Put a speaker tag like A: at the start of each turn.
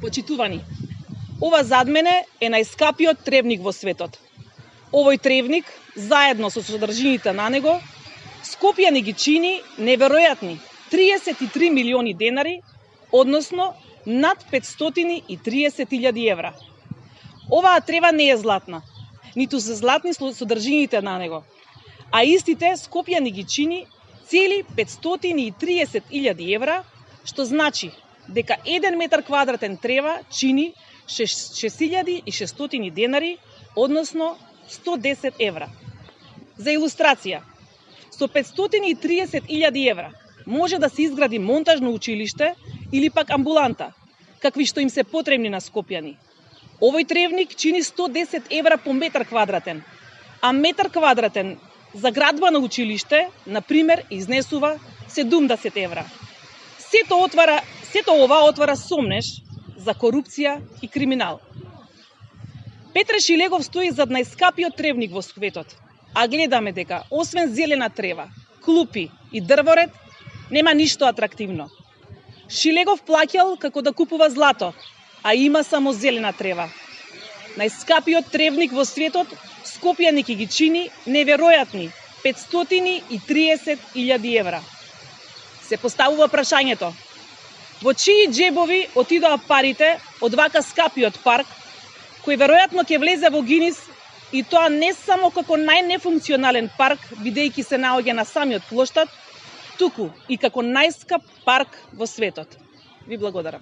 A: Почитувани, ова зад мене е најскапиот тревник во светот. Овој тревник, заедно со содржините на него, Скопје ни ги чини неверојатни 33 милиони денари, односно над 530.000 евра. Оваа трева не е златна, ниту се златни содржините на него, а истите Скопје ни ги чини цели 530.000 евра, што значи дека 1 метар квадратен трева чини 6.600 денари, односно 110 евра. За илустрација, со 530.000 евра може да се изгради монтажно училиште или пак амбуланта, какви што им се потребни на скопјани. Овој тревник чини 110 евра по метар квадратен, а метар квадратен за градба на училиште, например, изнесува 70 евра. Сето ова отвара сомнеш за корупција и криминал. Петре Шилегов стои зад најскапиот тревник во светот, а гледаме дека, освен зелена трева, клупи и дрворед, нема ништо атрактивно. Шилегов плаќал како да купува злато, а има само зелена трева. Најскапиот тревник во светот, Скопје ни ги чини неверојатни 530.000 евра. Се поставува прашањето, во чии джебови отидоа парите од вака скапиот парк, кој веројатно ќе влезе во Гинис, и тоа не само како најнефункционален парк, бидејќи се наоѓа на самиот плоштад, туку и како најскап парк во светот. Ви благодарам.